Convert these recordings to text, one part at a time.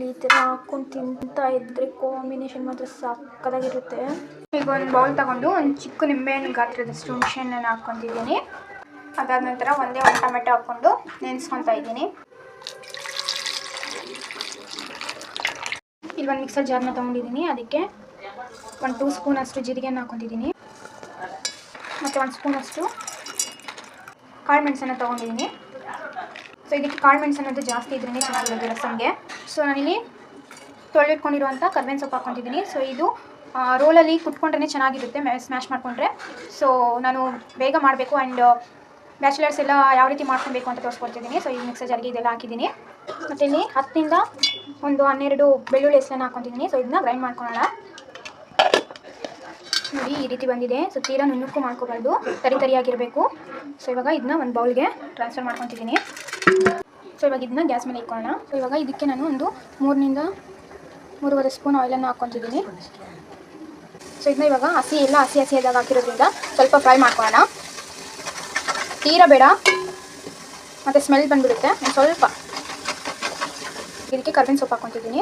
ಈ ಥರ ಹಾಕೊಂಡು ತಿಂತಾ ಇದ್ರೆ ಕಾಂಬಿನೇಷನ್ ಮಾತ್ರ ಸಕ್ಕತ್ತಾಗಿರುತ್ತೆ. ಈಗ ಒಂದು ಬೌಲ್ ತಗೊಂಡು ಒಂದು ಚಿಕ್ಕ ನಿಂಬೆಹಣ್ಣು ಗಾತ್ರದಷ್ಟು ಹುಣಸೆಹಣ್ಣನ್ನು ಹಾಕ್ಕೊತಿದ್ದೀನಿ. ಅದಾದ ನಂತರ ಒಂದೇ ಒಂದು ಟೊಮೆಟೊ ಹಾಕ್ಕೊಂಡು ನೆನೆಸ್ಕೊತಾ ಇದ್ದೀನಿ. ಇಲ್ಲಿ ಒಂದು ಮಿಕ್ಸರ್ ಜಾರ್ನ ತೊಗೊಂಡಿದ್ದೀನಿ. ಅದಕ್ಕೆ ಒಂದು 2 ಸ್ಪೂನಷ್ಟು ಜೀರಿಗೆಯನ್ನು ಹಾಕ್ಕೊತಿದ್ದೀನಿ. ಮತ್ತು 1 ಸ್ಪೂನಷ್ಟು ಕಾಳು ಮೆಣಸನ್ನು ತೊಗೊಂಡಿದ್ದೀನಿ. ಸೊ ಇದಕ್ಕೆ ಕಾಳು ಮೆಣಸು ಅನ್ನೋದು ಜಾಸ್ತಿ ಇದ್ರೇ ಚೆನ್ನಾಗಿರೋದು ರಸಮ್ಗೆ. ಸೊ ನಾನಿಲ್ಲಿ ತೊಳೆದಿಟ್ಕೊಂಡಿರುವಂಥ ಕರ್ಬೇವಿನ ಸೊಪ್ಪು ಹಾಕ್ಕೊತಿದ್ದೀನಿ. ಸೊ ಇದು ರೋಲಲ್ಲಿ ಕುಟ್ಕೊಂಡ್ರೆ ಚೆನ್ನಾಗಿರುತ್ತೆ, ಸ್ಮ್ಯಾಶ್ ಮಾಡಿಕೊಂಡ್ರೆ. ಸೊ ನಾನು ಬೇಗ ಮಾಡಬೇಕು ಆ್ಯಂಡ್ ಬ್ಯಾಚುಲರ್ಸ್ ಎಲ್ಲ ಯಾವ ರೀತಿ ಮಾಡ್ಕೊಬೇಕು ಅಂತ ತೋರಿಸ್ಕೊಡ್ತಿದ್ದೀನಿ. ಸೊ ಈ ಮಿಕ್ಸರ್ ಜಾರ್ಗೆ ಇದೆಲ್ಲ ಹಾಕಿದ್ದೀನಿ. ಮತ್ತು ಇಲ್ಲಿ 10ರಿಂದ ಒಂದು 12 ಬೆಳ್ಳುಳ್ಳಿ ಹೆಸರನ್ನು ಹಾಕ್ಕೊತಿದ್ದೀನಿ. ಸೊ ಇದನ್ನ ಗ್ರೈಂಡ್ ಮಾಡ್ಕೊಳ್ಳೋಣ. ನೋಡಿ ಈ ರೀತಿ ಬಂದಿದೆ. ಸೊ ತೀರಾ ನುಣ್ಣಕ್ಕೂ ಮಾಡ್ಕೋಬಾರ್ದು, ತರಿಯಾಗಿರಬೇಕು. ಸೊ ಇವಾಗ ಇದನ್ನ ಒಂದು ಬೌಲ್ಗೆ ಟ್ರಾನ್ಸ್ಫರ್ ಮಾಡ್ಕೊತಿದ್ದೀನಿ. ಸೊ ಇವಾಗ ಇದನ್ನ ಗ್ಯಾಸ್ ಮೇಲೆ ಇಟ್ಕೊಳ್ಳೋಣ. ಸೊ ಇವಾಗ ಇದಕ್ಕೆ ನಾನು ಒಂದು 3ರಿಂದ 3.5 ಸ್ಪೂನ್ ಆಯಿಲನ್ನು ಹಾಕ್ಕೊತಿದ್ದೀನಿ. ಸೊ ಇದನ್ನ ಇವಾಗ ಹಸಿಯಾಗಿ ಹಾಕಿರೋದ್ರಿಂದ ಸ್ವಲ್ಪ ಫ್ರೈ ಮಾಡ್ಕೊಳ್ಳೋಣ. ತೀರಾ ಬೇಡ, ಮತ್ತು ಸ್ಮೆಲ್ ಬಂದುಬಿಡುತ್ತೆ. ಸ್ವಲ್ಪ ಇದಕ್ಕೆ ಕರ್ಬೇವಿನ ಸೊಪ್ಪು ಹಾಕ್ಕೊತಿದ್ದೀನಿ.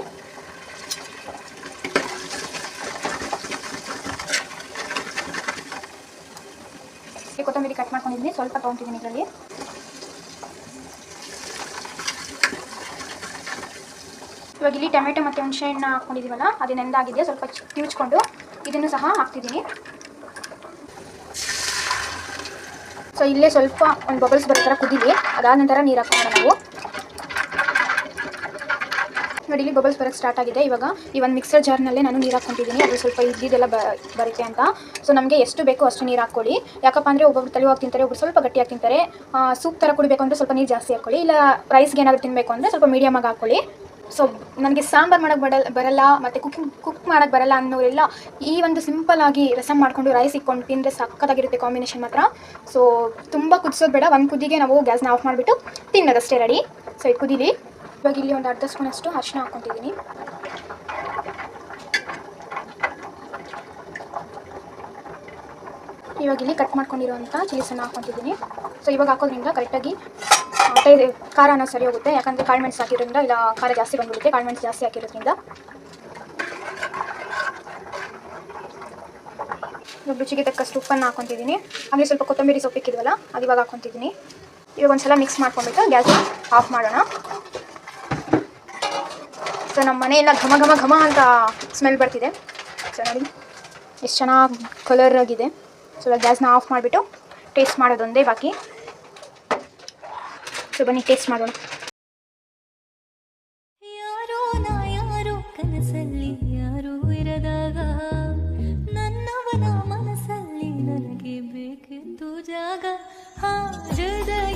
ಕೊತ್ತಂಬರಿ ಕಟ್ ಮಾಡ್ಕೊಂಡಿದ್ದೀನಿ, ಸ್ವಲ್ಪ ತೊಗೊತಿದ್ದೀನಿ ಇದರಲ್ಲಿ. ಇವಾಗ ಇಲ್ಲಿ ಟೊಮೆಟೊ ಮತ್ತು ಹುಣಸೆಹಣ್ಣು ಹಾಕ್ಕೊಂಡಿದ್ದೀವಲ್ಲ, ಅದು ನೆಂದಾಗಿದೆ. ಸ್ವಲ್ಪ ಕಿವುಚ್ಕೊಂಡು ಇದನ್ನು ಸಹ ಹಾಕ್ತಿದ್ದೀನಿ. ಸೊ ಇಲ್ಲೇ ಸ್ವಲ್ಪ ಒಂದು ಬಬಲ್ಸ್ ಬರೋ ಥರ ಕುದೀಲಿ. ಅದಾದ ನಂತರ ನೀರು ಹಾಕೋಣ ನಾವು. ನೋಡಿ ಇಲ್ಲಿ ಬಬಲ್ಸ್ ಬರೋಕ್ಕೆ ಸ್ಟಾರ್ಟ್ ಆಗಿದೆ. ಇವಾಗ ಈ ಒಂದು ಮಿಕ್ಸರ್ ಜಾರ್ನಲ್ಲೇ ನಾನು ನೀರು ಹಾಕ್ಕೊತಿದ್ದೀನಿ. ಅದು ಸ್ವಲ್ಪ ಇದ್ದಿದ್ದೆಲ್ಲ ಬರುತ್ತೆ ಅಂತ. ಸೊ ನಮಗೆ ಎಷ್ಟು ಬೇಕೋ ಅಷ್ಟು ನೀರು ಹಾಕ್ಕೊಳ್ಳಿ. ಯಾಕಪ್ಪ ಅಂದರೆ ಒಬ್ಬೊಬ್ರು ತಲೆವಾಗಿ ತಿಂತಾರೆ, ಒಬ್ಬರು ಸ್ವಲ್ಪ ಗಟ್ಟಿಯಾಗಿ ತಿಂತಾರೆ. ಸೂಪ್ ಥರ ಕುಡಿಬೇಕು ಅಂದರೆ ಸ್ವಲ್ಪ ನೀರು ಜಾಸ್ತಿ ಹಾಕ್ಕೊಳ್ಳಿ. ಇಲ್ಲ ರೈಸ್ಗೆ ಏನಾದರೂ ತಿನ್ನಬೇಕು ಅಂದರೆ ಸ್ವಲ್ಪ ಮೀಡಿಯಮಾಗಿ ಹಾಕ್ಕೊಳ್ಳಿ. ಸೊ ನನಗೆ ಸಾಂಬಾರು ಮಾಡೋಕ್ಕೆ ಬರಲ್ಲ ಮತ್ತು ಕುಕ್ ಮಾಡೋಕ್ಕೆ ಬರಲ್ಲ ಅನ್ನೋರೆಲ್ಲ ಈ ಒಂದು ಸಿಂಪಲ್ಲಾಗಿ ರಸಮ್ ಮಾಡಿಕೊಂಡು ರೈಸ್ ಇಟ್ಕೊಂಡು ತಿಂದರೆ ಸಕ್ಕತ್ತಾಗಿರುತ್ತೆ ಕಾಂಬಿನೇಷನ್ ಮಾತ್ರ. ಸೊ ತುಂಬ ಕುದಿಸೋದು ಬೇಡ, ಒಂದು ಕುದಿಗೆ ನಾವು ಗ್ಯಾಸ್ನ ಆಫ್ ಮಾಡಿಬಿಟ್ಟು ತಿನ್ನೋದಷ್ಟೇ ರೆಡಿ. ಸೊ ಇದು ಕುದೀಲಿ. ಇವಾಗ ಇಲ್ಲಿ ಒಂದು ಅರ್ಧ ಸ್ಪೂನಷ್ಟು ಅರಿಶಿನ ಹಾಕ್ಕೊತಿದ್ದೀನಿ. ಇವಾಗ ಇಲ್ಲಿ ಕಟ್ ಮಾಡ್ಕೊಂಡಿರುವಂಥ ಚಿಲ್ಲೀಸನ್ನು ಹಾಕ್ಕೊತಿದ್ದೀನಿ. ಸೊ ಇವಾಗ ಹಾಕೋದ್ರಿಂದ ಕರೆಕ್ಟಾಗಿ ಖಾರ ಅನ್ನೋ ಸರಿ ಹೋಗುತ್ತೆ. ಯಾಕಂದರೆ ಕಾಳು ಮೆಣಸು ಹಾಕಿರೋದ್ರಿಂದ ಇಲ್ಲ ಖಾರ ಜಾಸ್ತಿ ಬಂದುಬಿಡುತ್ತೆ, ಕಾಳು ಮೆಣಸು ಜಾಸ್ತಿ ಹಾಕಿರೋದ್ರಿಂದ. ಇವಾಗ ರುಚಿಗೆ ತಕ್ಕಷ್ಟು ಉಪ್ಪನ್ನು ಹಾಕ್ಕೊತಿದ್ದೀನಿ. ಆಮೇಲೆ ಸ್ವಲ್ಪ ಕೊತ್ತಂಬರಿ ಸೊಪ್ಪು ಇಕ್ಕಿದ್ವಲ್ಲ, ಅದು ಇವಾಗ ಹಾಕ್ಕೊತಿದ್ದೀನಿ. ಇವಾಗ ಒಂದು ಸಲ ಮಿಕ್ಸ್ ಮಾಡ್ಕೊಂಡ್ಬಿಟ್ಟು ಗ್ಯಾಸ್ ಆಫ್ ಮಾಡೋಣ. ಸೊ ನಮ್ಮ ಮನೆಯೆಲ್ಲ ಘಮ ಘಮ ಘಮ ಅಂತ ಸ್ಮೆಲ್ ಬರ್ತಿದೆ. ಸೊ ನೋಡಿ ಎಷ್ಟು ಚೆನ್ನಾಗಿ ಕಲರ್ ಆಗಿದೆ. ಸೊ ಇವಾಗ ಗ್ಯಾಸ್ನ ಆಫ್ ಮಾಡಿಬಿಟ್ಟು ಟೇಸ್ಟ್ ಮಾಡೋದೊಂದೇ ಬಾಕಿ. ಸೊ ಬನ್ನಿ ಟೇಸ್ಟ್ ಮಾಡೋಣ. ಯಾರೋ ನಾ ಯಾರೋ ಕನಸಲ್ಲಿ ಯಾರೂ ಇರದಾಗ ನನ್ನವನ ಮನಸ್ಸಲ್ಲಿ ನನಗೆ ಬೇಕಿತ್ತು ಜಾಗ. ಹೃದಯ